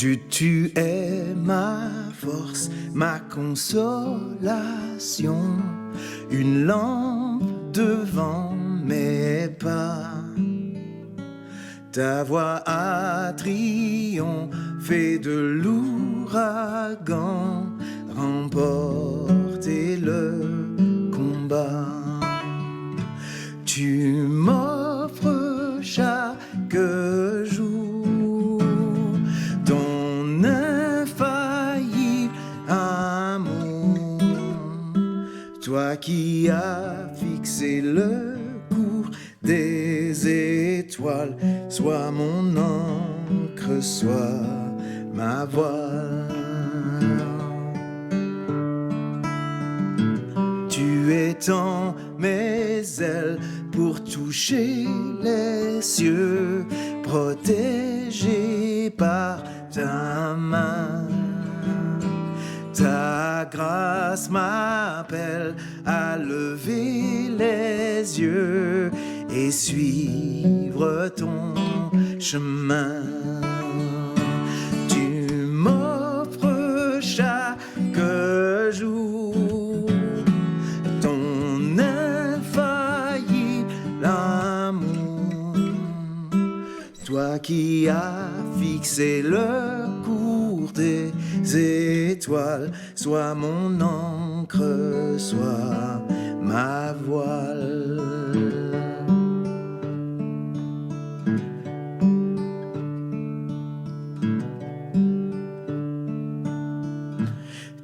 Dieu, tu es ma force, ma consolation, une lampe devant mes pas. Ta voix a triomphé de l'ouragan, remporté le combat. Tu m'offres chaque jour ton infaillible amour, toi qui as fixé le cours des étoiles, sois mon encre, sois ma voile. Tu étends mes ailes pour toucher les cieux, protégé par ta main. Ta grâce m'appelle à lever les yeux et suivre ton chemin. Tu m'offres chaque jour ton infaillible amour, toi qui as fixé le cours des étoiles, sois mon encre, sois ma voile.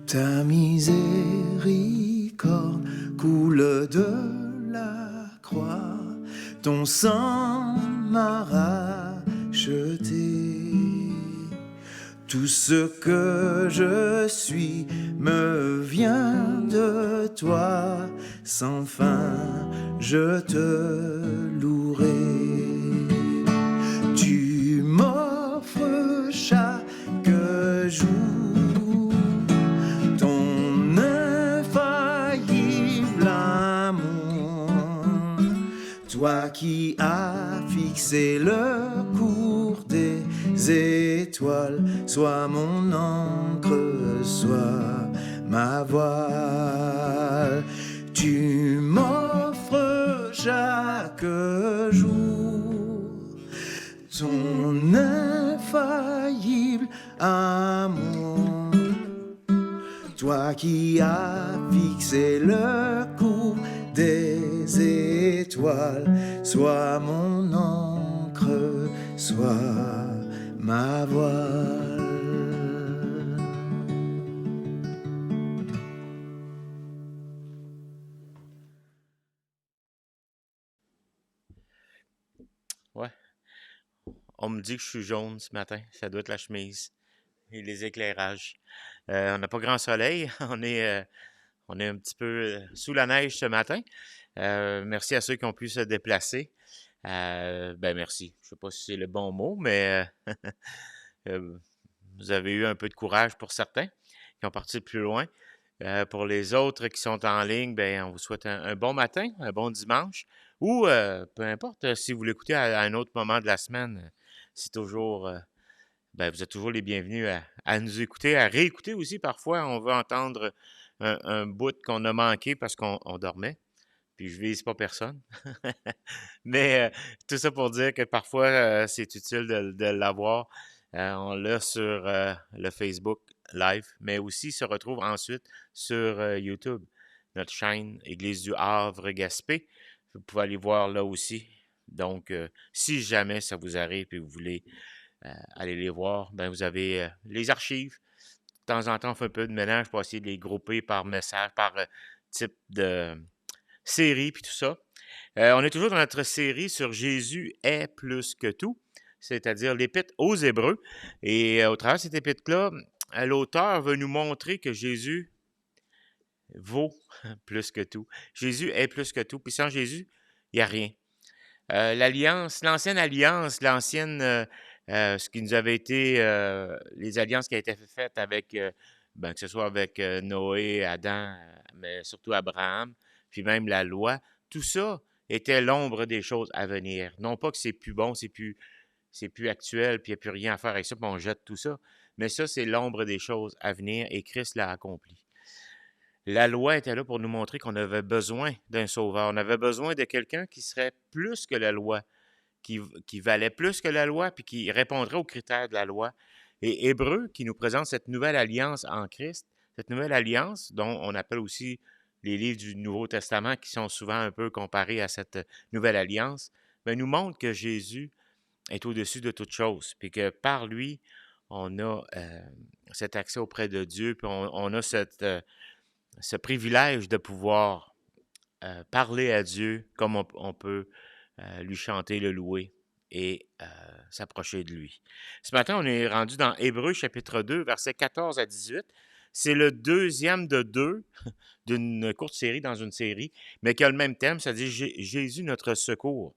Ta miséricorde coule de la croix, ton sang m'a racheté. Tout ce que je suis me vient de toi, sans fin je te louerai. Tu m'offres chaque jour ton infaillible amour, toi qui as fixé le cours des étoiles, sois mon encre, sois ma voile. Tu m'offres chaque jour ton infaillible amour, toi qui as fixé le cours des étoiles, sois mon encre, sois ma voile. Ouais. On me dit que je suis jaune ce matin. Ça doit être la chemise et les éclairages. On n'a pas grand soleil. On est un petit peu sous la neige ce matin. Merci à ceux qui ont pu se déplacer. Merci. Je ne sais pas si c'est le bon mot, mais vous avez eu un peu de courage pour certains qui ont parti plus loin. Pour les autres qui sont en ligne, on vous souhaite un bon matin, un bon dimanche, ou peu importe, si vous l'écoutez à un autre moment de la semaine, c'est toujours, vous êtes toujours les bienvenus à nous écouter, à réécouter aussi. Parfois, on veut entendre un bout qu'on a manqué parce qu'on dormait, puis je vise pas personne. Mais tout ça pour dire que parfois, c'est utile de l'avoir. On l'a sur le Facebook Live, mais aussi se retrouve ensuite sur YouTube, notre chaîne Église du Havre Gaspé. Vous pouvez aller voir là aussi. Donc, si jamais ça vous arrive et vous voulez aller les voir, vous avez les archives. De temps en temps, on fait un peu de ménage pour essayer de les grouper par message, par type de série, puis tout ça. On est toujours dans notre série sur Jésus est plus que tout, c'est-à-dire l'épître aux Hébreux. Et au travers de cette épître-là, l'auteur veut nous montrer que Jésus vaut plus que tout. Jésus est plus que tout. Puis sans Jésus, il n'y a rien. L'ancienne alliance, ce qui nous avait été, les alliances qui ont été faites avec, que ce soit avec Noé, Adam, mais surtout Abraham, puis même la loi, tout ça était l'ombre des choses à venir. Non pas que c'est plus bon, c'est plus actuel, puis il n'y a plus rien à faire avec ça, puis on jette tout ça. mais ça, c'est l'ombre des choses à venir et Christ l'a accompli. La loi était là pour nous montrer qu'on avait besoin d'un sauveur. On avait besoin de quelqu'un qui serait plus que la loi, qui valait plus que la loi, puis qui répondrait aux critères de la loi. Et Hébreu, qui nous présente cette nouvelle alliance en Christ, cette nouvelle alliance dont on appelle aussi les livres du Nouveau Testament, qui sont souvent un peu comparés à cette nouvelle alliance, bien, nous montre que Jésus est au-dessus de toute chose, puis que par lui, on a cet accès auprès de Dieu, puis on a ce privilège de pouvoir parler à Dieu comme on peut lui chanter, le louer et s'approcher de lui. Ce matin, on est rendu dans Hébreux chapitre 2, versets 14 à 18. C'est le deuxième de deux d'une courte série dans une série, mais qui a le même thème, c'est-à-dire Jésus, notre secours.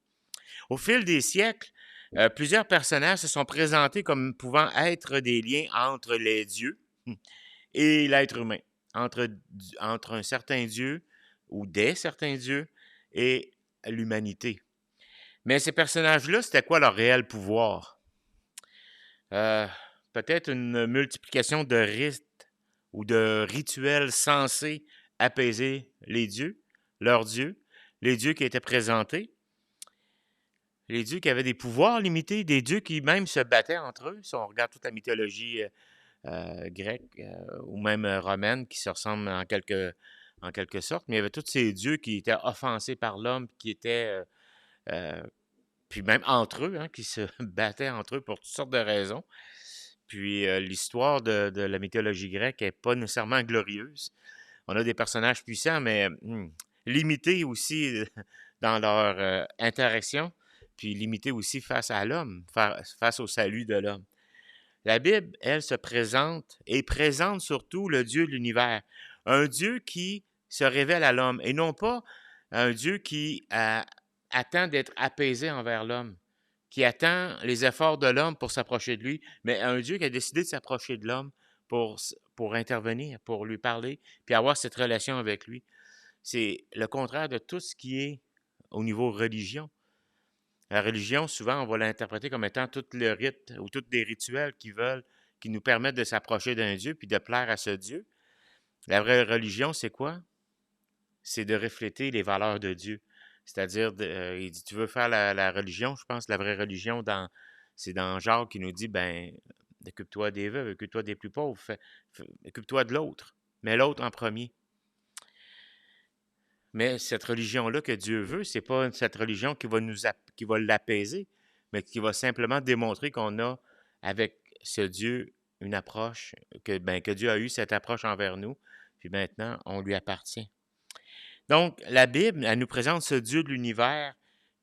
Au fil des siècles, plusieurs personnages se sont présentés comme pouvant être des liens entre les dieux et l'être humain, entre un certain Dieu ou des certains dieux et l'humanité. Mais ces personnages-là, c'était quoi leur réel pouvoir? Peut-être une multiplication de rites ou de rituels censés apaiser les dieux, leurs dieux, les dieux qui étaient présentés, les dieux qui avaient des pouvoirs limités, des dieux qui même se battaient entre eux. Si on regarde toute la mythologie grecque ou même romaine qui se ressemblent en quelque sorte, mais il y avait tous ces dieux qui étaient offensés par l'homme, qui étaient, puis même entre eux, hein, qui se battaient entre eux pour toutes sortes de raisons. Puis l'histoire de la mythologie grecque n'est pas nécessairement glorieuse. On a des personnages puissants, mais limités aussi dans leur interaction, puis limités aussi face à l'homme, face au salut de l'homme. La Bible, elle, se présente et présente surtout le Dieu de l'univers. Un Dieu qui se révèle à l'homme et non pas un Dieu qui attend d'être apaisé envers l'homme, qui attend les efforts de l'homme pour s'approcher de lui, mais un Dieu qui a décidé de s'approcher de l'homme pour intervenir, pour lui parler, puis avoir cette relation avec lui. C'est le contraire de tout ce qui est au niveau religion. La religion, souvent, on va l'interpréter comme étant tout le rite ou tous des rituels qui nous permettent de s'approcher d'un Dieu puis de plaire à ce Dieu. La vraie religion, c'est quoi? C'est de refléter les valeurs de Dieu. C'est-à-dire, il dit, tu veux faire la religion, je pense, la vraie religion, c'est dans Jacques qui nous dit, ben, occupe-toi des veuves, occupe-toi des plus pauvres, occupe-toi de l'autre, mets l'autre en premier. Mais cette religion-là que Dieu veut, c'est pas cette religion qui va l'apaiser, mais qui va simplement démontrer qu'on a avec ce Dieu une approche, que Dieu a eu cette approche envers nous, puis maintenant, on lui appartient. Donc, la Bible, elle nous présente ce Dieu de l'univers,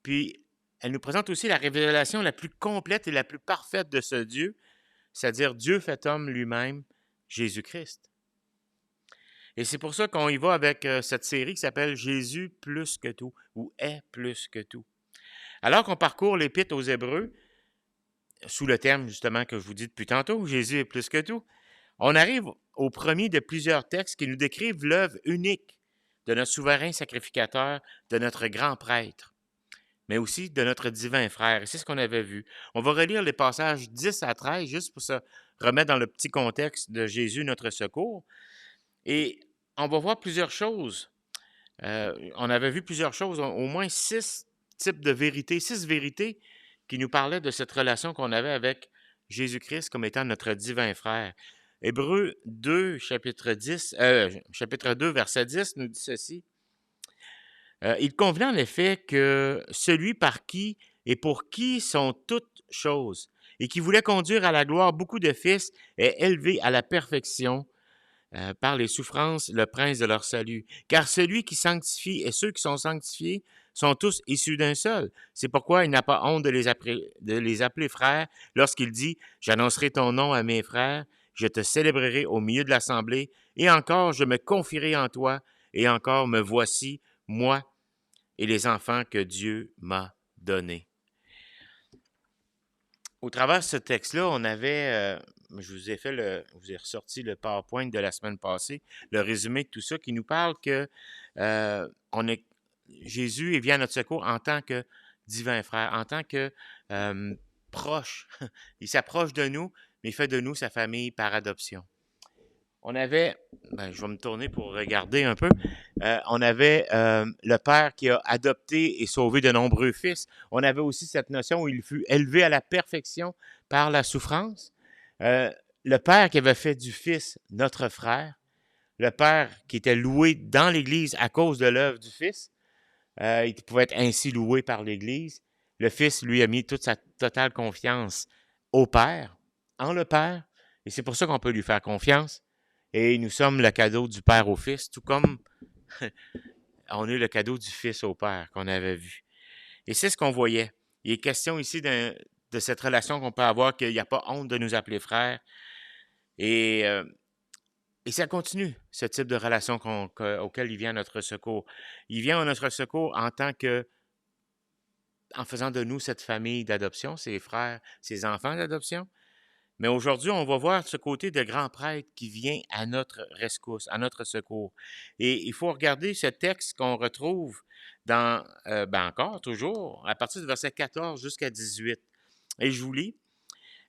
puis elle nous présente aussi la révélation la plus complète et la plus parfaite de ce Dieu, c'est-à-dire Dieu fait homme lui-même, Jésus-Christ. Et c'est pour ça qu'on y va avec cette série qui s'appelle Jésus plus que tout, ou est plus que tout. Alors qu'on parcourt l'Épître aux Hébreux, sous le terme justement que je vous dis depuis tantôt, Jésus est plus que tout, on arrive au premier de plusieurs textes qui nous décrivent l'œuvre unique de notre souverain sacrificateur, de notre grand prêtre, mais aussi de notre divin frère. Et c'est ce qu'on avait vu. On va relire les passages 10 à 13 juste pour se remettre dans le petit contexte de Jésus, notre secours. Et on va voir plusieurs choses. On avait vu plusieurs choses, au moins 6 types de vérités, 6 vérités qui nous parlaient de cette relation qu'on avait avec Jésus-Christ comme étant notre divin frère. Hébreux 2, chapitre 2, verset 10 nous dit ceci. Il convenait en effet que celui par qui et pour qui sont toutes choses, et qui voulait conduire à la gloire beaucoup de fils, est élevé à la perfection par les souffrances, le prince de leur salut. Car celui qui sanctifie et ceux qui sont sanctifiés sont tous issus d'un seul. C'est pourquoi il n'a pas honte de les appeler frères lorsqu'il dit « J'annoncerai ton nom à mes frères, je te célébrerai au milieu de l'assemblée, et encore je me confierai en toi, et encore me voici, moi et les enfants que Dieu m'a donnés. » Au travers de ce texte-là, on avait, je vous ai ressorti le PowerPoint de la semaine passée, le résumé de tout ça qui nous parle que Jésus vient à notre secours en tant que divin frère, en tant que proche. Il s'approche de nous, mais il fait de nous sa famille par adoption. On avait, je vais me tourner pour regarder un peu, on avait le Père qui a adopté et sauvé de nombreux fils. On avait aussi cette notion où il fut élevé à la perfection par la souffrance. Le Père qui avait fait du Fils notre frère. Le Père qui était loué dans l'Église à cause de l'œuvre du Fils. Il pouvait être ainsi loué par l'Église. Le Fils lui a mis toute sa totale confiance au Père, en le Père, et c'est pour ça qu'on peut lui faire confiance. Et nous sommes le cadeau du Père au Fils, tout comme on est le cadeau du Fils au Père qu'on avait vu. Et c'est ce qu'on voyait. Il est question ici de cette relation qu'on peut avoir, qu'il n'y a pas honte de nous appeler frères. Et ça continue, ce type de relation auquel il vient à notre secours. Il vient à notre secours en faisant de nous cette famille d'adoption, ses frères, ses enfants d'adoption. Mais aujourd'hui, on va voir ce côté de grand prêtre qui vient à notre rescousse, à notre secours. Et il faut regarder ce texte qu'on retrouve dans, encore, toujours, à partir du verset 14 jusqu'à 18. Et je vous lis.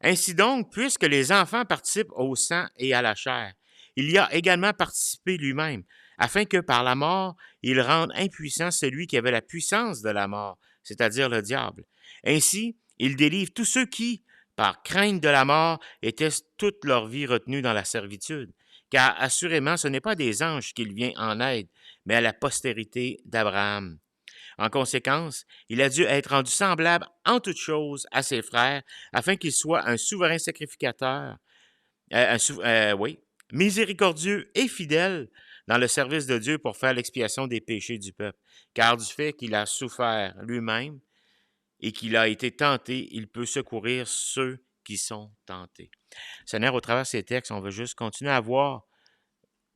Ainsi donc, puisque les enfants participent au sang et à la chair, il y a également participé lui-même, afin que par la mort, il rende impuissant celui qui avait la puissance de la mort, c'est-à-dire le diable. Ainsi, il délivre tous ceux qui, par crainte de la mort, étaient toute leur vie retenus dans la servitude. Car assurément, ce n'est pas des anges qu'il vient en aide, mais à la postérité d'Abraham. En conséquence, il a dû être rendu semblable en toutes choses à ses frères, afin qu'il soit un souverain sacrificateur, miséricordieux et fidèle dans le service de Dieu pour faire l'expiation des péchés du peuple. Car du fait qu'il a souffert lui-même et qu'il a été tenté, il peut secourir ceux qui sont tentés. Seigneur, au travers de ces textes, on veut juste continuer à voir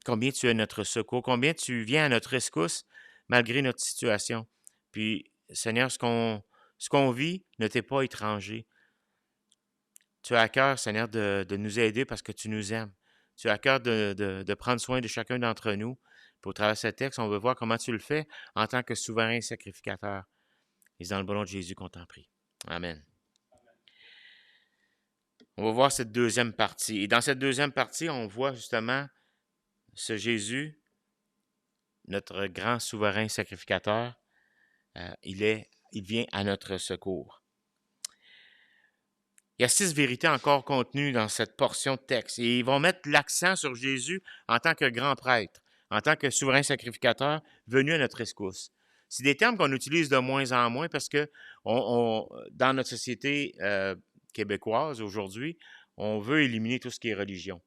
combien tu es notre secours, combien tu viens à notre rescousse malgré notre situation. Puis, Seigneur, ce qu'on vit ne t'est pas étranger. Tu as à cœur, Seigneur, de nous aider parce que tu nous aimes. Tu as à cœur de prendre soin de chacun d'entre nous. Puis au travers de ce texte, on veut voir comment tu le fais en tant que souverain sacrificateur. Et c'est dans le bon nom de Jésus qu'on t'en prie. Amen. On va voir cette deuxième partie. Et dans cette deuxième partie, on voit justement ce Jésus, notre grand souverain sacrificateur. Il vient à notre secours. Il y a 6 vérités encore contenues dans cette portion de texte. Et ils vont mettre l'accent sur Jésus en tant que grand prêtre, en tant que souverain sacrificateur venu à notre rescousse. C'est des termes qu'on utilise de moins en moins parce que dans notre société québécoise aujourd'hui, on veut éliminer tout ce qui est religion.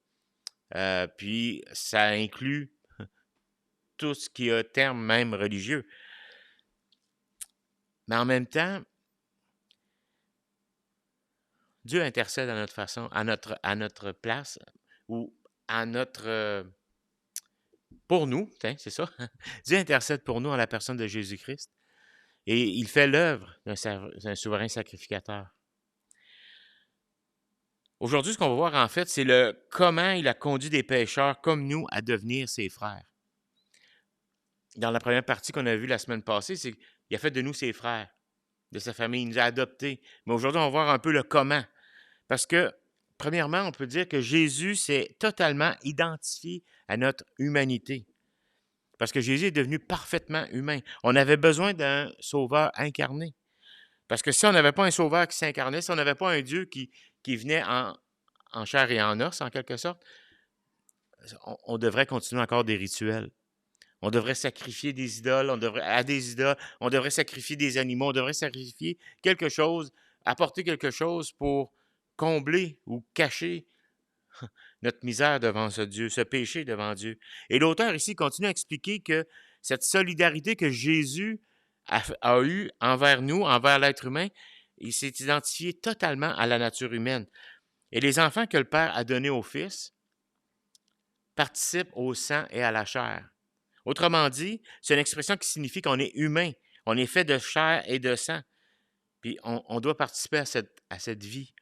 Puis ça inclut tout ce qui a terme même religieux. Mais en même temps, Dieu intercède à notre façon, à notre place, ou à notre... pour nous, c'est ça. Dieu intercède pour nous en la personne de Jésus-Christ. Et il fait l'œuvre d'un souverain sacrificateur. Aujourd'hui, ce qu'on va voir en fait, c'est comment il a conduit des pécheurs comme nous à devenir ses frères. Dans la première partie qu'on a vue la semaine passée, c'est qu'il a fait de nous ses frères, de sa famille, il nous a adoptés. Mais aujourd'hui, on va voir un peu le comment. Parce que, premièrement, on peut dire que Jésus s'est totalement identifié à notre humanité. Parce que Jésus est devenu parfaitement humain. On avait besoin d'un sauveur incarné. Parce que si on n'avait pas un sauveur qui s'incarnait, si on n'avait pas un Dieu qui venait en chair et en os, en quelque sorte, on devrait continuer encore des rituels. On devrait sacrifier des idoles, on devrait sacrifier des animaux, on devrait sacrifier quelque chose, apporter quelque chose pour combler ou cacher notre misère devant ce Dieu, ce péché devant Dieu. Et l'auteur ici continue à expliquer que cette solidarité que Jésus a eue envers nous, envers l'être humain, il s'est identifié totalement à la nature humaine. Et les enfants que le Père a donnés au Fils participent au sang et à la chair. Autrement dit, c'est une expression qui signifie qu'on est humain, on est fait de chair et de sang. Puis on doit participer à cette vie.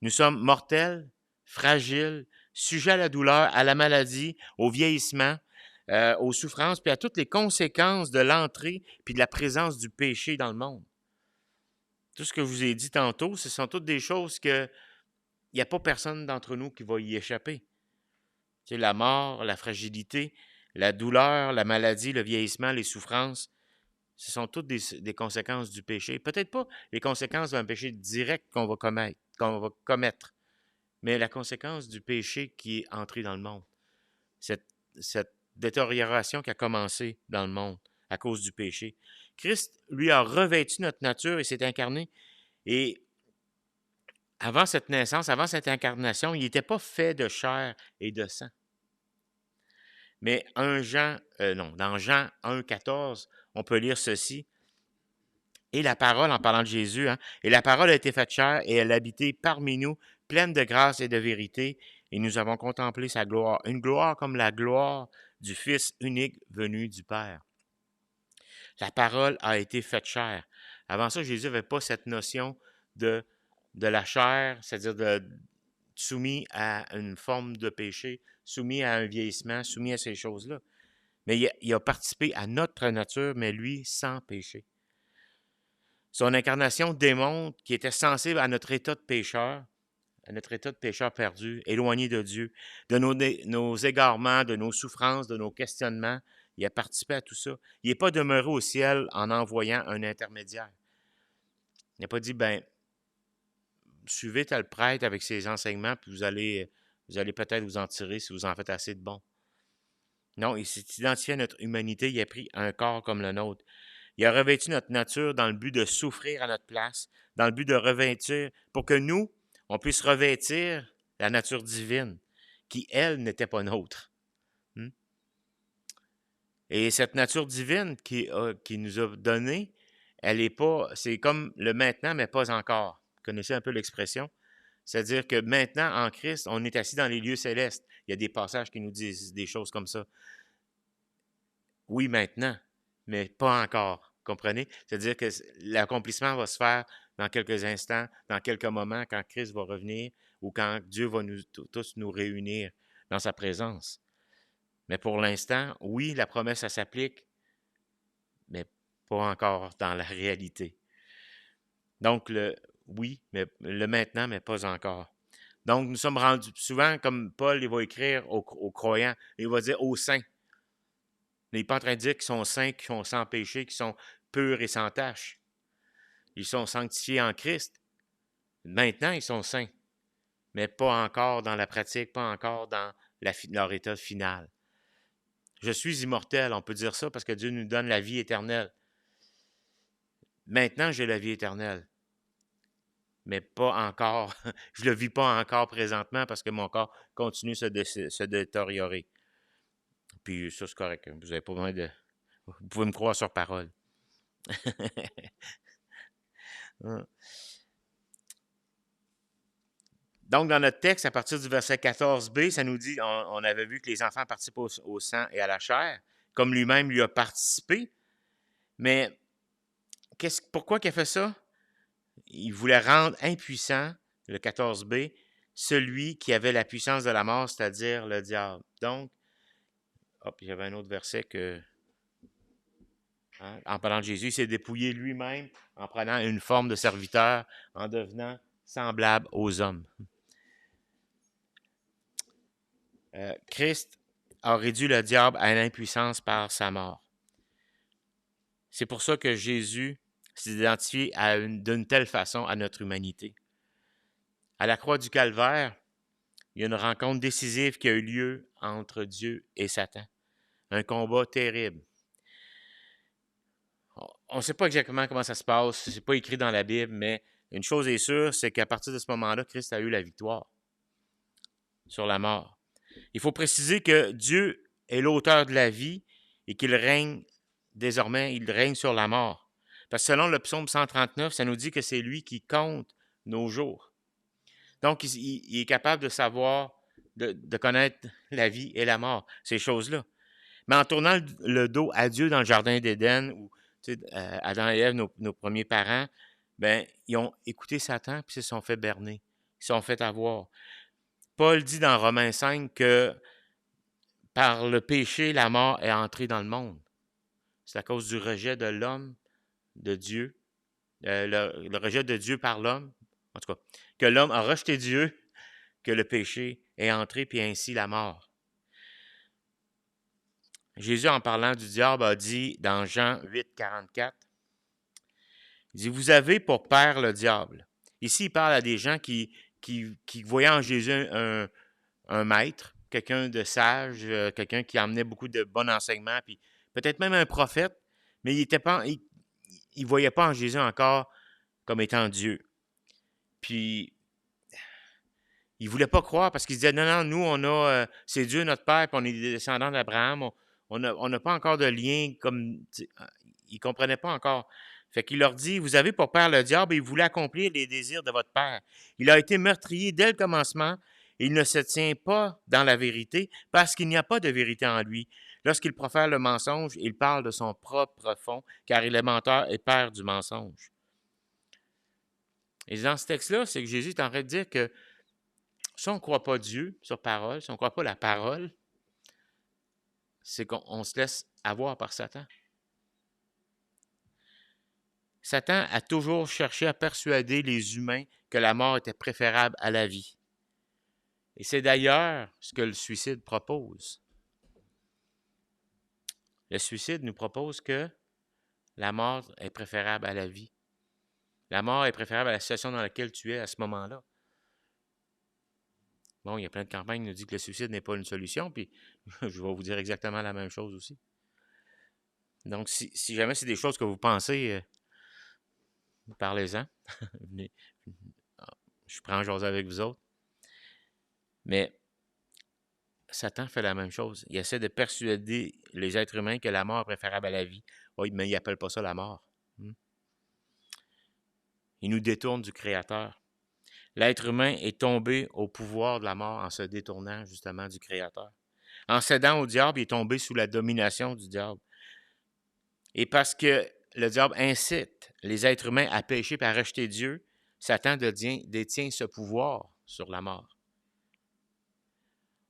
Nous sommes mortels, fragiles, sujets à la douleur, à la maladie, au vieillissement, aux souffrances, puis à toutes les conséquences de l'entrée puis de la présence du péché dans le monde. Tout ce que je vous ai dit tantôt, ce sont toutes des choses que il n'y a pas personne d'entre nous qui va y échapper. Tu sais, la mort, la fragilité, la douleur, la maladie, le vieillissement, les souffrances, ce sont toutes des conséquences du péché. Peut-être pas les conséquences d'un péché direct qu'on va commettre, mais la conséquence du péché qui est entré dans le monde. Cette détérioration qui a commencé dans le monde à cause du péché. Christ, lui, a revêtu notre nature et s'est incarné. Et avant cette naissance, avant cette incarnation, il n'était pas fait de chair et de sang. Mais dans Jean 1,14, on peut lire ceci. Et la parole, en parlant de Jésus, et la parole a été faite chair et elle a habité parmi nous, pleine de grâce et de vérité, et nous avons contemplé sa gloire, une gloire comme la gloire du Fils unique venu du Père. La parole a été faite chair. Avant ça, Jésus n'avait pas cette notion de la chair, c'est-à-dire soumis à une forme de péché, soumis à un vieillissement, soumis à ces choses-là. Mais il a participé à notre nature, mais lui, sans péché. Son incarnation démontre qu'il était sensible à notre état de pécheur perdu, éloigné de Dieu, de nos égarements, de nos souffrances, de nos questionnements. Il a participé à tout ça. Il n'est pas demeuré au ciel en envoyant un intermédiaire. Il n'a pas dit, suivez tel prêtre avec ses enseignements, puis vous allez peut-être vous en tirer si vous en faites assez de bon. Non, il s'est identifié à notre humanité, il a pris un corps comme le nôtre. Il a revêtu notre nature dans le but de souffrir à notre place, dans le but de revêtir, pour que nous, on puisse revêtir la nature divine, qui, elle, n'était pas nôtre. Et cette nature divine qui nous a donnée, elle est pas, c'est comme le maintenant, mais pas encore. Vous connaissez un peu l'expression? C'est-à-dire que maintenant, en Christ, on est assis dans les lieux célestes. Il y a des passages qui nous disent des choses comme ça. Oui, maintenant, mais pas encore. Comprenez? C'est-à-dire que l'accomplissement va se faire dans quelques instants, dans quelques moments, quand Christ va revenir ou quand Dieu va tous nous réunir dans sa présence. Mais pour l'instant, oui, la promesse, ça s'applique, mais pas encore dans la réalité. Donc, oui, mais le maintenant, mais pas encore. Donc, nous sommes rendus souvent, comme Paul, il va écrire aux croyants, il va dire aux saints. Il n'est pas en train de dire qu'ils sont saints, qu'ils sont sans péché, qu'ils sont purs et sans tache. Ils sont sanctifiés en Christ. Maintenant, ils sont saints, mais pas encore dans la pratique, pas encore dans leur état final. Je suis immortel, on peut dire ça, parce que Dieu nous donne la vie éternelle. Maintenant, j'ai la vie éternelle, mais pas encore. Je ne le vis pas encore présentement parce que mon corps continue de se détériorer. Puis ça, c'est correct. Vous n'avez pas besoin de... Vous pouvez me croire sur parole. Donc, dans notre texte, à partir du verset 14b, ça nous dit, on avait vu que les enfants participent au sang et à la chair, comme lui-même lui a participé. Mais pourquoi il a fait ça? Il voulait rendre impuissant, le 14b, celui qui avait la puissance de la mort, c'est-à-dire le diable. Donc, il y avait un autre verset en parlant de Jésus, il s'est dépouillé lui-même en prenant une forme de serviteur, en devenant semblable aux hommes. Christ a réduit le diable à l'impuissance par sa mort. C'est pour ça que Jésus s'est identifié d'une telle façon à notre humanité. À la croix du Calvaire, il y a une rencontre décisive qui a eu lieu entre Dieu et Satan. Un combat terrible. On ne sait pas exactement comment ça se passe, ce n'est pas écrit dans la Bible, mais une chose est sûre, c'est qu'à partir de ce moment-là, Christ a eu la victoire sur la mort. Il faut préciser que Dieu est l'auteur de la vie et qu'il règne désormais, il règne sur la mort. Parce que selon le psaume 139, ça nous dit que c'est lui qui compte nos jours. Donc, il est capable de savoir, de connaître la vie et la mort, ces choses-là. Mais en tournant le dos à Dieu dans le jardin d'Éden, où Adam et Ève, nos premiers parents, ils ont écouté Satan puis ils se sont fait berner. Ils se sont fait avoir. Paul dit dans Romains 5 que par le péché, la mort est entrée dans le monde. C'est à cause du rejet de l'homme, de Dieu, le rejet de Dieu par l'homme, en tout cas, que l'homme a rejeté Dieu que le péché est entré, puis ainsi la mort. Jésus, en parlant du diable, a dit dans Jean 8, 44, il dit, vous avez pour père le diable. Ici, il parle à des gens qui voyaient en Jésus un maître, quelqu'un de sage, quelqu'un qui amenait beaucoup de bons enseignements, puis peut-être même un prophète, mais il voyait pas en Jésus encore comme étant Dieu. Puis, il voulait pas croire parce qu'il disait, non, nous, c'est Dieu notre Père, puis on est des descendants d'Abraham, on n'a pas encore de lien comme... Ils ne comprenaient pas encore. Fait qu'il leur dit, vous avez pour père le diable et il voulait accomplir les désirs de votre père. Il a été meurtrier dès le commencement et il ne se tient pas dans la vérité parce qu'il n'y a pas de vérité en lui. Lorsqu'il profère le mensonge, il parle de son propre fond, car il est menteur et père du mensonge. Et dans ce texte-là, c'est que Jésus est en train de dire que si on ne croit pas Dieu sur parole, si on ne croit pas la parole, c'est qu'on se laisse avoir par Satan. Satan a toujours cherché à persuader les humains que la mort était préférable à la vie. Et c'est d'ailleurs ce que le suicide propose. Le suicide nous propose que la mort est préférable à la vie. La mort est préférable à la situation dans laquelle tu es à ce moment-là. Bon, il y a plein de campagnes qui nous disent que le suicide n'est pas une solution, puis je vais vous dire exactement la même chose aussi. Donc, si jamais c'est des choses que vous pensez, parlez-en. Je prends jaser avec vous autres. Mais Satan fait la même chose. Il essaie de persuader les êtres humains que la mort est préférable à la vie. Oui, mais il n'appelle pas ça la mort. Il nous détourne du Créateur. L'être humain est tombé au pouvoir de la mort en se détournant justement du Créateur. En cédant au diable, il est tombé sous la domination du diable. Et parce que le diable incite les êtres humains à pécher et à rejeter Dieu, Satan détient ce pouvoir sur la mort.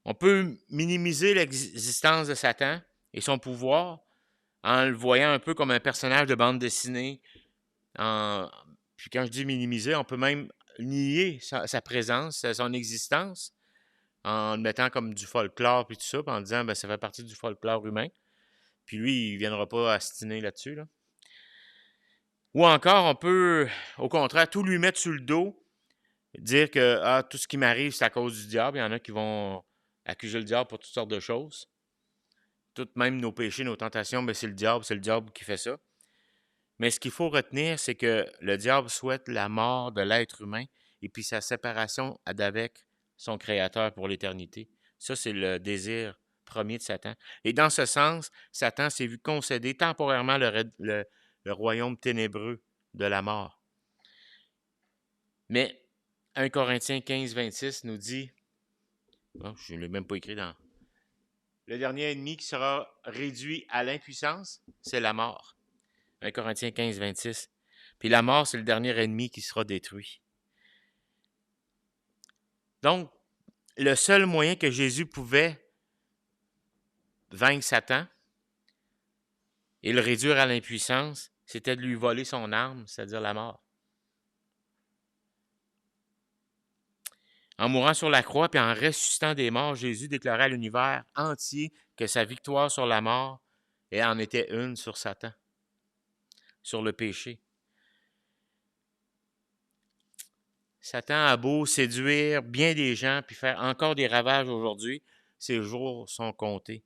On peut minimiser l'existence de Satan et son pouvoir en le voyant un peu comme un personnage de bande dessinée. Puis quand je dis minimiser, on peut même nier sa présence, son existence, en le mettant comme du folklore puis tout ça, puis en disant ben ça fait partie du folklore humain. Puis lui, il ne viendra pas astiner là-dessus. Là. Ou encore, on peut, au contraire, tout lui mettre sur le dos, dire que tout ce qui m'arrive, c'est à cause du diable. Il y en a qui vont accuser le diable pour toutes sortes de choses. Tout même nos péchés, nos tentations, ben c'est le diable qui fait ça. Mais ce qu'il faut retenir, c'est que le diable souhaite la mort de l'être humain et puis sa séparation d'avec son Créateur pour l'éternité. Ça, c'est le désir premier de Satan. Et dans ce sens, Satan s'est vu concéder temporairement le royaume ténébreux de la mort. Mais 1 Corinthiens 15, 26 nous dit, je ne l'ai même pas écrit dans... Le dernier ennemi qui sera réduit à l'impuissance, c'est la mort. 1 Corinthiens 15, 26. Puis la mort, c'est le dernier ennemi qui sera détruit. Donc, le seul moyen que Jésus pouvait vaincre Satan et le réduire à l'impuissance, c'était de lui voler son arme, c'est-à-dire la mort. En mourant sur la croix puis en ressuscitant des morts, Jésus déclarait à l'univers entier que sa victoire sur la mort en était une sur Satan, sur le péché. Satan a beau séduire bien des gens puis faire encore des ravages aujourd'hui, ses jours sont comptés.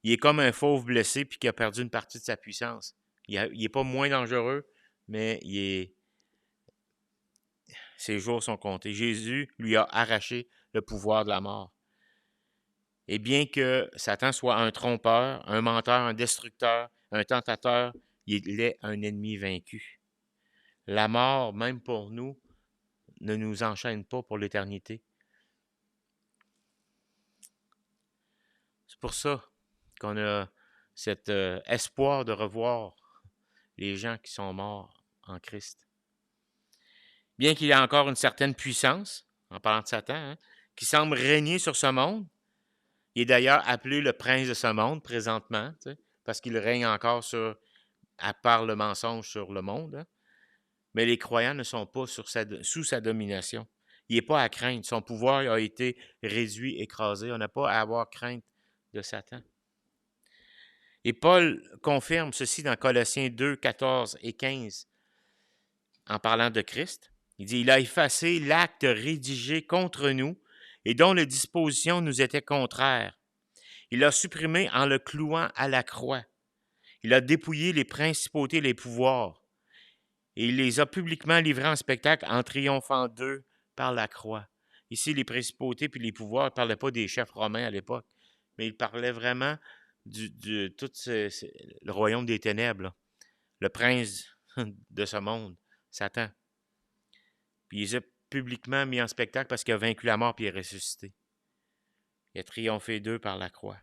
Il est comme un fauve blessé puis qui a perdu une partie de sa puissance. Il n'est pas moins dangereux, mais ses jours sont comptés. Jésus lui a arraché le pouvoir de la mort. Et bien que Satan soit un trompeur, un menteur, un destructeur, un tentateur, il est un ennemi vaincu. La mort, même pour nous, ne nous enchaîne pas pour l'éternité. C'est pour ça qu'on a cet espoir de revoir les gens qui sont morts en Christ. Bien qu'il y ait encore une certaine puissance, en parlant de Satan, qui semble régner sur ce monde, il est d'ailleurs appelé le prince de ce monde présentement, parce qu'il règne encore à part le mensonge sur le monde. Mais les croyants ne sont pas sous sa domination. il n'est pas à craindre. Son pouvoir a été réduit, écrasé. On n'a pas à avoir crainte de Satan. Et Paul confirme ceci dans Colossiens 2, 14 et 15, en parlant de Christ. Il dit, il a effacé l'acte rédigé contre nous et dont les dispositions nous étaient contraires. Il l'a supprimé en le clouant à la croix. Il a dépouillé les principautés et les pouvoirs. Et il les a publiquement livrés en spectacle en triomphant d'eux par la croix. Ici, les principautés puis les pouvoirs ne parlaient pas des chefs romains à l'époque, mais il parlait vraiment de tout le royaume des ténèbres, là. Le prince de ce monde, Satan. Puis il les a publiquement mis en spectacle parce qu'il a vaincu la mort puis il est ressuscité. Il a triomphé d'eux par la croix.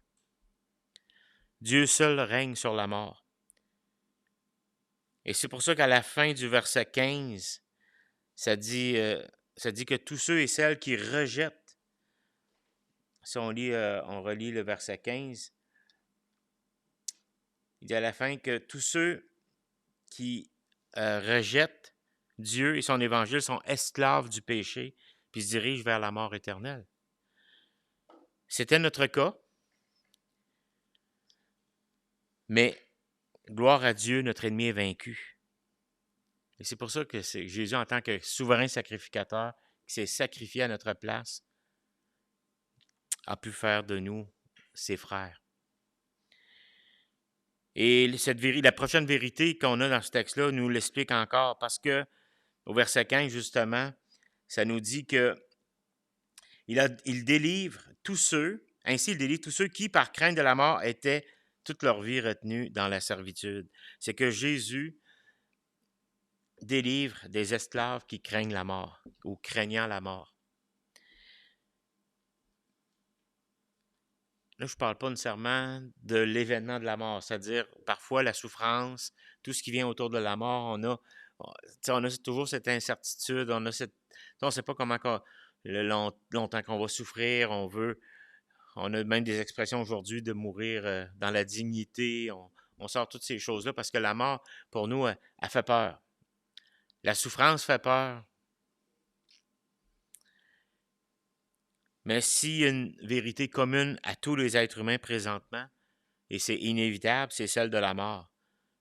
Dieu seul règne sur la mort. Et c'est pour ça qu'à la fin du verset 15, ça dit que tous ceux et celles qui rejettent, si on relit le verset 15, il dit à la fin que tous ceux qui rejettent Dieu et son évangile sont esclaves du péché puis se dirigent vers la mort éternelle. C'était notre cas, mais gloire à Dieu, notre ennemi est vaincu. Et c'est pour ça que c'est Jésus, en tant que souverain sacrificateur, qui s'est sacrifié à notre place, a pu faire de nous ses frères. Et la prochaine vérité qu'on a dans ce texte-là nous l'explique encore, parce que au verset 15, justement, ça nous dit que il délivre tous ceux, ainsi il délivre tous ceux qui, par crainte de la mort, étaient toute leur vie retenus dans la servitude. C'est que Jésus délivre des esclaves qui craignent la mort ou craignant la mort. Là, je ne parle pas nécessairement de l'événement de la mort, c'est-à-dire parfois la souffrance, tout ce qui vient autour de la mort, on a toujours cette incertitude, on ne sait pas comment longtemps qu'on va souffrir, on a même des expressions aujourd'hui de mourir dans la dignité, on sort toutes ces choses-là parce que la mort, pour nous, elle fait peur. La souffrance fait peur. Mais s'il y a une vérité commune à tous les êtres humains présentement, et c'est inévitable, c'est celle de la mort.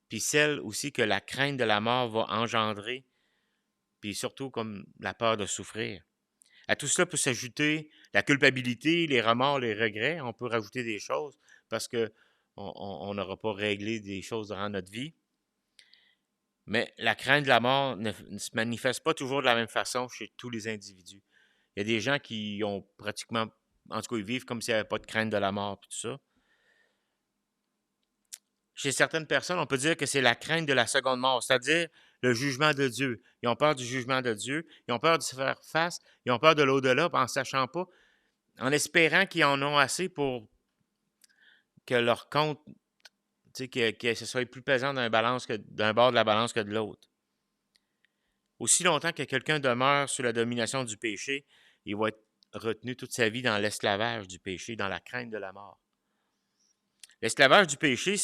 Puis celle aussi que la crainte de la mort va engendrer, puis surtout comme la peur de souffrir. À tout cela peut s'ajouter la culpabilité, les remords, les regrets. On peut rajouter des choses parce qu'on n'aura pas réglé des choses durant notre vie. Mais la crainte de la mort ne se manifeste pas toujours de la même façon chez tous les individus. Il y a des gens qui ont pratiquement, en tout cas, ils vivent comme s'il n'y avait pas de crainte de la mort et tout ça. Chez certaines personnes, on peut dire que c'est la crainte de la seconde mort, c'est-à-dire le jugement de Dieu. Ils ont peur du jugement de Dieu, ils ont peur de se faire face, ils ont peur de l'au-delà, en ne sachant pas, en espérant qu'ils en ont assez pour que leur compte, que ce soit plus pesant d'un bord de la balance que de l'autre. Aussi longtemps que quelqu'un demeure sous la domination du péché, il va être retenu toute sa vie dans l'esclavage du péché, dans la crainte de la mort. L'esclavage du péché,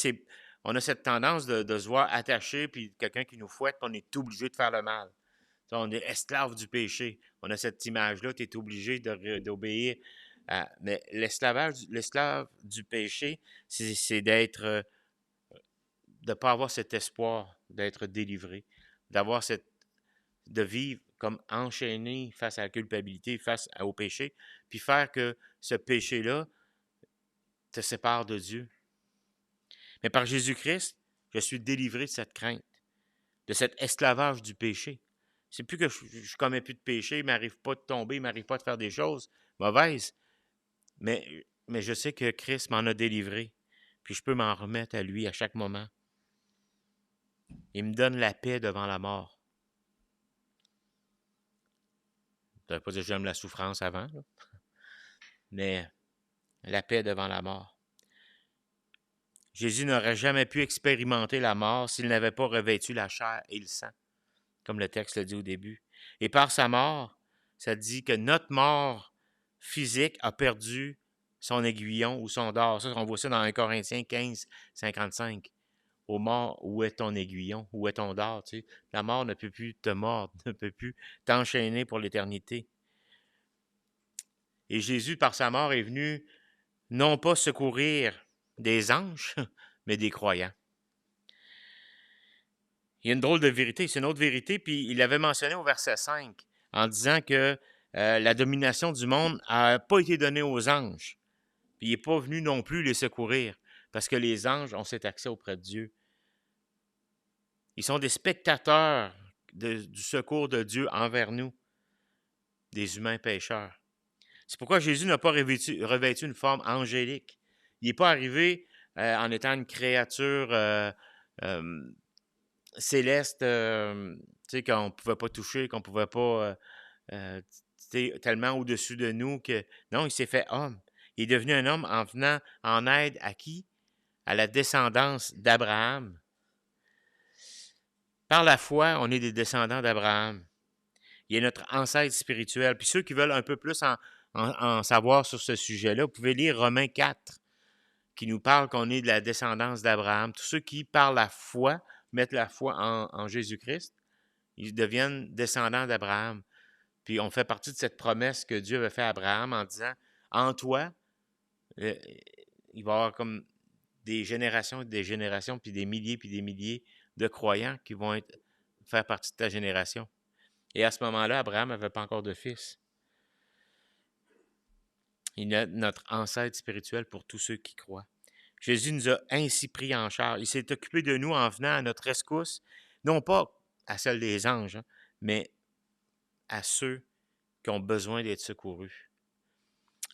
on a cette tendance de se voir attaché, puis quelqu'un qui nous fouette, puis on est obligé de faire le mal. On est esclave du péché. On a cette image-là, tu es obligé d'obéir. Mais l'esclave du péché, c'est de ne pas avoir cet espoir d'être délivré, de vivre comme enchaîné face à la culpabilité, face au péché, puis faire que ce péché-là te sépare de Dieu. Mais par Jésus-Christ, je suis délivré de cette crainte, de cet esclavage du péché. C'est plus que je ne commets plus de péché, il ne m'arrive pas de tomber, il ne m'arrive pas de faire des choses mauvaises. Mais je sais que Christ m'en a délivré, puis je peux m'en remettre à lui à chaque moment. Il me donne la paix devant la mort. Ça ne veut pas dire que j'aime la souffrance avant, là. Mais la paix devant la mort. Jésus n'aurait jamais pu expérimenter la mort s'il n'avait pas revêtu la chair et le sang, comme le texte le dit au début. Et par sa mort, ça dit que notre mort physique a perdu son aiguillon ou son dard. Ça, on voit ça dans 1 Corinthiens 15, 55. Ô mort, où est ton aiguillon? Où est ton dard? Tu sais? La mort ne peut plus te mordre, ne peut plus t'enchaîner pour l'éternité. Et Jésus, par sa mort, est venu non pas secourir des anges, mais des croyants. Il y a une drôle de vérité, c'est une autre vérité, puis il l'avait mentionné au verset 5, en disant que la domination du monde n'a pas été donnée aux anges. Puis il n'est pas venu non plus les secourir, parce que les anges ont cet accès auprès de Dieu. Ils sont des spectateurs du secours de Dieu envers nous, des humains pécheurs. C'est pourquoi Jésus n'a pas revêtu une forme angélique. Il n'est pas arrivé en étant une créature céleste, qu'on ne pouvait pas toucher, qu'on ne pouvait pas, tellement au-dessus de nous que... Non, il s'est fait homme. Il est devenu un homme en venant en aide à qui? À la descendance d'Abraham. Par la foi, on est des descendants d'Abraham. Il est notre ancêtre spirituel. Puis ceux qui veulent un peu plus en savoir sur ce sujet-là, vous pouvez lire Romains 4, qui nous parle qu'on est de la descendance d'Abraham. Tous ceux qui, par la foi, mettent la foi en Jésus-Christ, ils deviennent descendants d'Abraham. Puis on fait partie de cette promesse que Dieu avait faite à Abraham en disant, en toi, il va y avoir comme des générations, puis des milliers de croyants qui vont faire partie de ta génération. Et à ce moment-là, Abraham n'avait pas encore de fils. Il est notre ancêtre spirituel pour tous ceux qui croient. Jésus nous a ainsi pris en charge. Il s'est occupé de nous en venant à notre rescousse, non pas à celle des anges, mais à ceux qui ont besoin d'être secourus.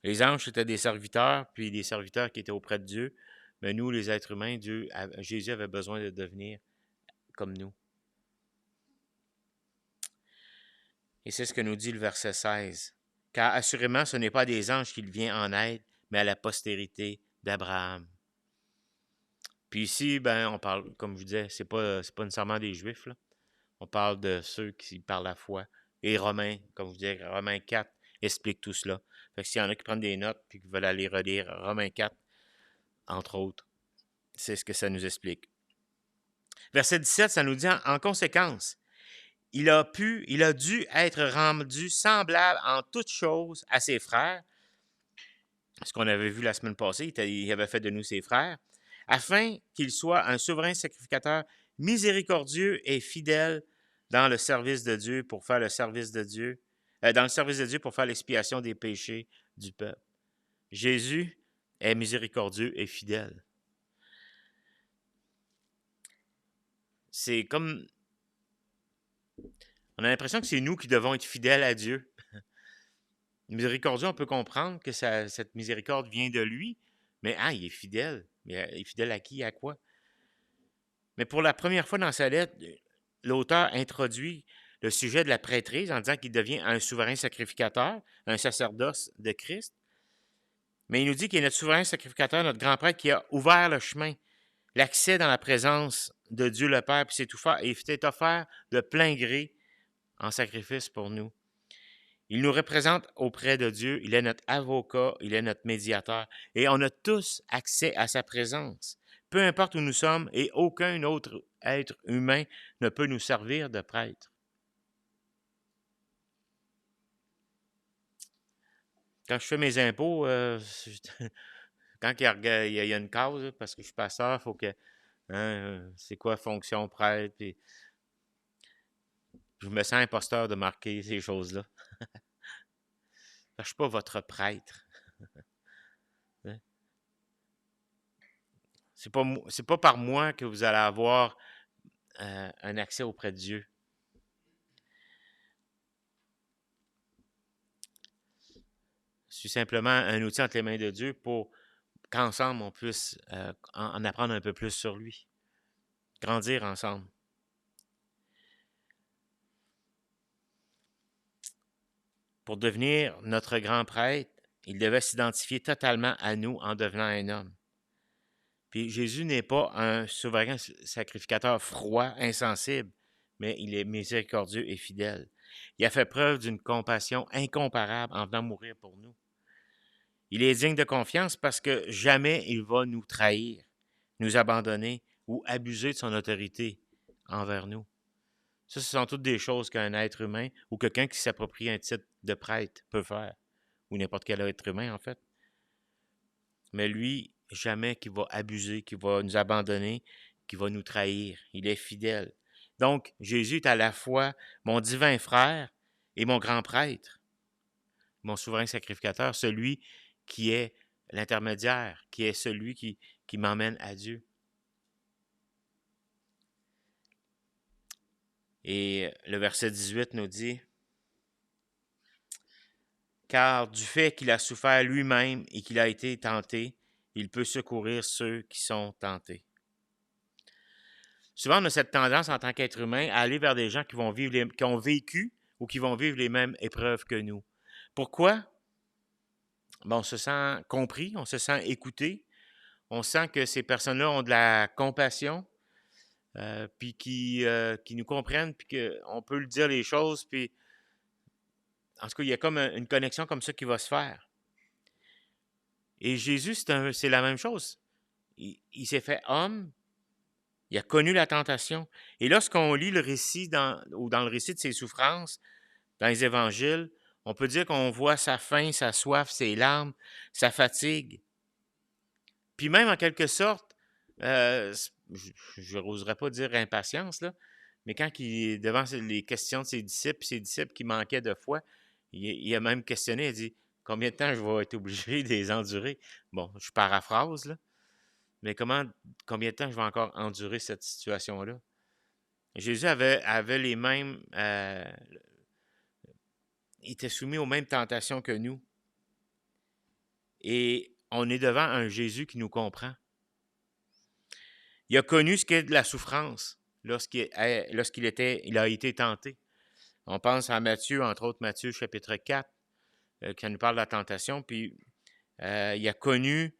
Les anges, c'était des serviteurs, puis des serviteurs qui étaient auprès de Dieu. Mais nous, les êtres humains, Jésus avait besoin de devenir comme nous. Et c'est ce que nous dit le verset 16. Car assurément, ce n'est pas des anges qu'il vient en aide, mais à la postérité d'Abraham. Puis ici, on parle, comme je vous disais, c'est pas nécessairement des Juifs, là. On parle de ceux qui parlent la foi. Et Romains, comme je vous disais, Romains 4 explique tout cela. Fait que s'il y en a qui prennent des notes et qui veulent aller relire Romains 4, entre autres, c'est ce que ça nous explique. Verset 17, ça nous dit en conséquence, il a dû être rendu semblable en toutes choses à ses frères, ce qu'on avait vu la semaine passée, il avait fait de nous ses frères, afin qu'il soit un souverain sacrificateur miséricordieux et fidèle dans le service de Dieu pour faire le service de Dieu, dans le service de Dieu pour faire l'expiation des péchés du peuple. Jésus est miséricordieux et fidèle. C'est comme... On a l'impression que c'est nous qui devons être fidèles à Dieu. Miséricordieux, on peut comprendre que cette miséricorde vient de lui, mais il est fidèle. Mais il est fidèle à qui, à quoi? Mais pour la première fois dans sa lettre, l'auteur introduit le sujet de la prêtrise en disant qu'il devient un souverain sacrificateur, un sacerdoce de Christ. Mais il nous dit qu'il est notre souverain sacrificateur, notre grand prêtre qui a ouvert le chemin, l'accès dans la présence de Dieu le Père, puis c'est offert de plein gré en sacrifice pour nous. Il nous représente auprès de Dieu, il est notre avocat, il est notre médiateur, et on a tous accès à sa présence. Peu importe où nous sommes, et aucun autre être humain ne peut nous servir de prêtre. Quand je fais mes impôts, quand il y a une cause, parce que je suis pasteur, il faut que... c'est quoi fonction prêtre? Puis je me sens imposteur de marquer ces choses-là. Je ne suis pas votre prêtre. C'est pas par moi que vous allez avoir un accès auprès de Dieu. Je suis simplement un outil entre les mains de Dieu pour qu'ensemble on puisse en apprendre un peu plus sur lui. Grandir ensemble. Pour devenir notre grand prêtre, il devait s'identifier totalement à nous en devenant un homme. Puis Jésus n'est pas un souverain sacrificateur froid, insensible, mais il est miséricordieux et fidèle. Il a fait preuve d'une compassion incomparable en venant mourir pour nous. Il est digne de confiance parce que jamais il va nous trahir, nous abandonner ou abuser de son autorité envers nous. Ça, ce sont toutes des choses qu'un être humain ou quelqu'un qui s'approprie un titre de prêtre peut faire ou n'importe quel être humain, en fait. Mais lui, jamais qu'il va abuser, qu'il va nous abandonner, qu'il va nous trahir. Il est fidèle. Donc, Jésus est à la fois mon divin frère et mon grand prêtre, mon souverain sacrificateur, celui qui est l'intermédiaire, qui est celui qui m'emmène à Dieu. Et le verset 18 nous dit, « Car du fait qu'il a souffert lui-même et qu'il a été tenté, il peut secourir ceux qui sont tentés. » Souvent, on a cette tendance en tant qu'être humain à aller vers des gens qui ont vécu ou qui vont vivre les mêmes épreuves que nous. Pourquoi? On se sent compris, on se sent écouté, on sent que ces personnes-là ont de la compassion, puis qui nous comprennent, puis qu'on peut le dire les choses, puis en tout cas, il y a comme une connexion comme ça qui va se faire. Et Jésus, c'est la même chose. Il s'est fait homme, il a connu la tentation. Et lorsqu'on lit le récit dans le récit de ses souffrances, dans les évangiles, on peut dire qu'on voit sa faim, sa soif, ses larmes, sa fatigue. Puis même en quelque sorte, je n'oserais pas dire impatience, là, mais quand il est devant les questions de ses disciples qui manquaient de foi, il a même questionné, il a dit « Combien de temps je vais être obligé de les endurer? » Bon, je paraphrase, là, mais combien de temps je vais encore endurer cette situation-là? Jésus avait les mêmes... il était soumis aux mêmes tentations que nous. Et on est devant un Jésus qui nous comprend. Il a connu ce qu'est de la souffrance lorsqu'il a été tenté. On pense à Matthieu, entre autres Matthieu chapitre 4, qui nous parle de la tentation, puis il a connu,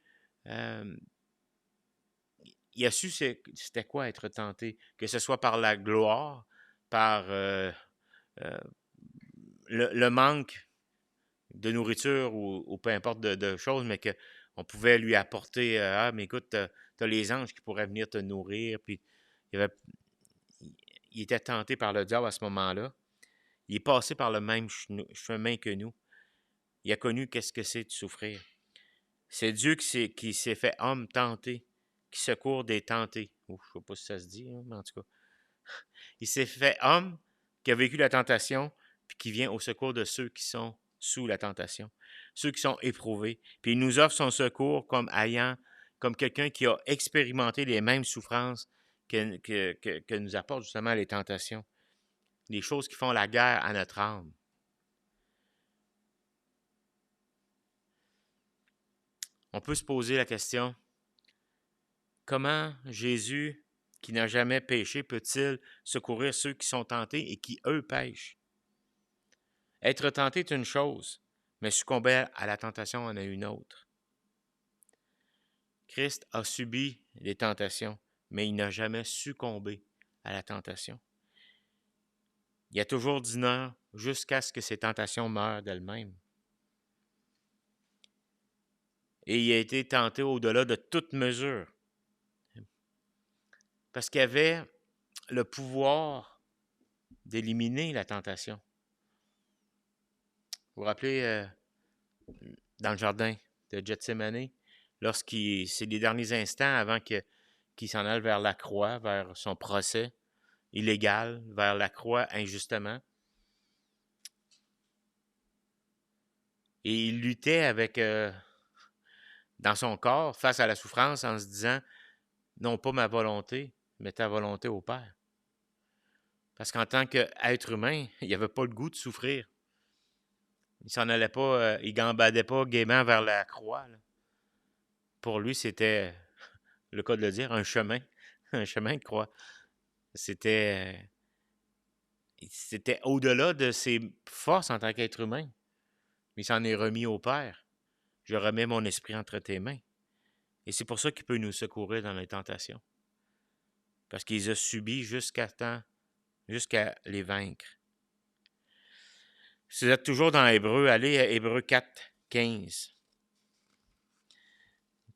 il a su c'était quoi être tenté, que ce soit par la gloire, par le manque de nourriture ou peu importe de choses, mais qu'on pouvait lui apporter, mais écoute, t'as les anges qui pourraient venir te nourrir, puis il était tenté par le diable à ce moment-là. Il est passé par le même chemin que nous. Il a connu qu'est-ce que c'est de souffrir. C'est Dieu qui s'est fait homme tenté, qui secourt des tentés. Je ne sais pas si ça se dit, hein, mais en tout cas. Il s'est fait homme, qui a vécu la tentation, puis qui vient au secours de ceux qui sont sous la tentation, ceux qui sont éprouvés. Puis il nous offre son secours comme quelqu'un qui a expérimenté les mêmes souffrances que nous apportent justement les tentations, les choses qui font la guerre à notre âme. On peut se poser la question, comment Jésus, qui n'a jamais péché, peut-il secourir ceux qui sont tentés et qui, eux, péchent? Être tenté est une chose, mais succomber à la tentation en est une autre. Christ a subi les tentations, mais il n'a jamais succombé à la tentation. Il a toujours dit non jusqu'à ce que ces tentations meurent d'elles-mêmes. Et il a été tenté au-delà de toute mesure. Parce qu'il avait le pouvoir d'éliminer la tentation. Vous vous rappelez, dans le jardin de Gethsémani, c'est les derniers instants avant qu'il s'en aille vers la croix, vers son procès illégal, vers la croix injustement. Et il luttait dans son corps face à la souffrance en se disant « Non pas ma volonté, mais ta volonté au Père. » Parce qu'en tant qu'être humain, il n'avait pas le goût de souffrir. Il s'en allait pas, il gambadait pas gaiement vers la croix, là. Pour lui, c'était, le cas de le dire, un chemin de croix. C'était au-delà de ses forces en tant qu'être humain. Il s'en est remis au Père. Je remets mon esprit entre tes mains. Et c'est pour ça qu'il peut nous secourir dans les tentations. Parce qu'il les a subis jusqu'à les vaincre. Si vous êtes toujours dans Hébreu, allez à Hébreu 4, 15,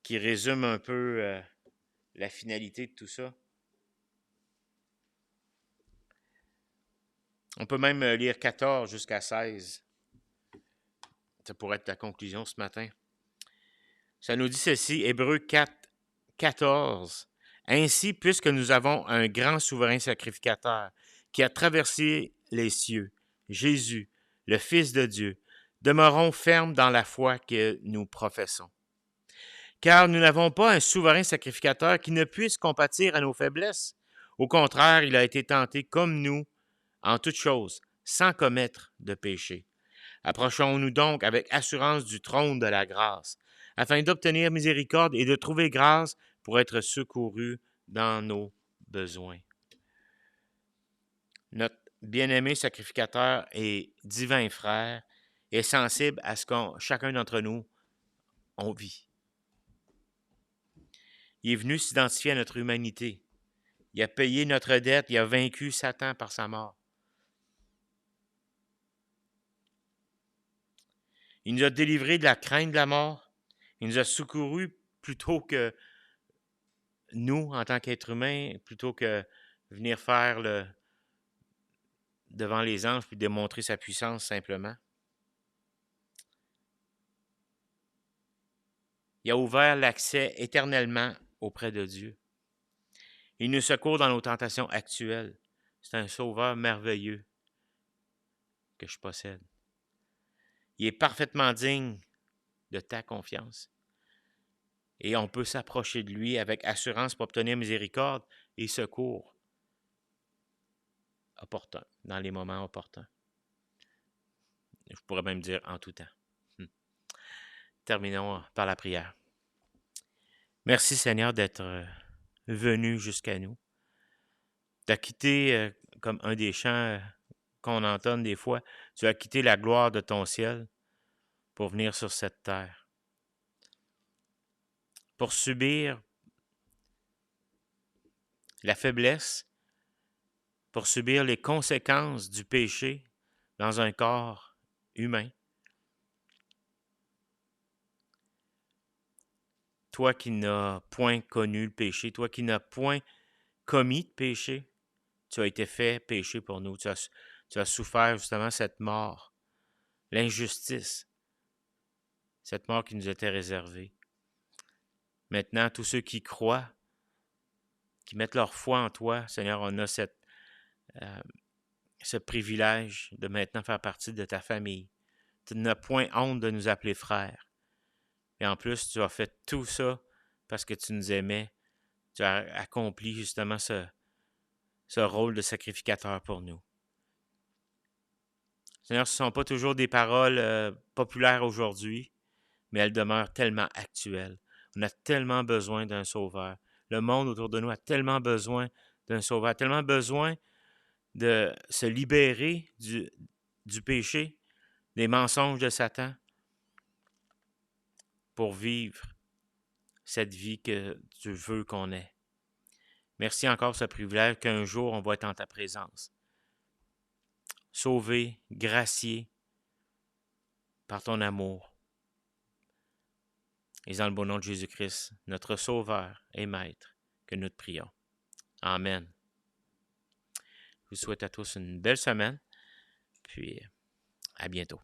qui résume un peu la finalité de tout ça. On peut même lire 14 jusqu'à 16. ça pourrait être ta conclusion ce matin. Ça nous dit ceci, Hébreux 4, 14. Ainsi, puisque nous avons un grand souverain sacrificateur qui a traversé les cieux, Jésus, le Fils de Dieu, demeurons fermes dans la foi que nous professons. Car nous n'avons pas un souverain sacrificateur qui ne puisse compatir à nos faiblesses. Au contraire, il a été tenté comme nous en toutes choses, sans commettre de péché. Approchons-nous donc avec assurance du trône de la grâce, afin d'obtenir miséricorde et de trouver grâce pour être secourus dans nos besoins. Notre bien-aimé sacrificateur et divin frère est sensible à ce que chacun d'entre nous, on vit. Il est venu s'identifier à notre humanité. Il a payé notre dette, il a vaincu Satan par sa mort. Il nous a délivrés de la crainte de la mort. Il nous a secourus plutôt que nous, en tant qu'êtres humains, plutôt que venir faire devant les anges puis démontrer sa puissance simplement. Il a ouvert l'accès éternellement auprès de Dieu. Il nous secourt dans nos tentations actuelles. C'est un sauveur merveilleux que je possède. Il est parfaitement digne de ta confiance. Et on peut s'approcher de lui avec assurance pour obtenir miséricorde et secours opportun, dans les moments opportuns. Je pourrais même dire en tout temps. Terminons par la prière. Merci Seigneur d'être venu jusqu'à nous. Tu as quitté, comme un des chants qu'on entend des fois, tu as quitté la gloire de ton ciel pour venir sur cette terre. Pour subir la faiblesse, pour subir les conséquences du péché dans un corps humain. Toi qui n'as point connu le péché, toi qui n'as point commis de péché, tu as été fait péché pour nous. Tu as souffert justement cette mort, l'injustice, cette mort qui nous était réservée. Maintenant, tous ceux qui croient, qui mettent leur foi en toi, Seigneur, on a ce privilège de maintenant faire partie de ta famille. Tu n'as point honte de nous appeler frères. Et en plus, tu as fait tout ça parce que tu nous aimais. Tu as accompli justement ce rôle de sacrificateur pour nous. Seigneur, ce ne sont pas toujours des paroles populaires aujourd'hui, mais elles demeurent tellement actuelles. On a tellement besoin d'un sauveur. Le monde autour de nous a tellement besoin d'un sauveur, tellement besoin de se libérer du péché, des mensonges de Satan, pour vivre cette vie que tu veux qu'on ait. Merci encore pour ce privilège qu'un jour on va être en ta présence. Sauvé, gracié par ton amour. Et dans le bon nom de Jésus-Christ, notre Sauveur et Maître, que nous te prions. Amen. Je vous souhaite à tous une belle semaine, puis à bientôt.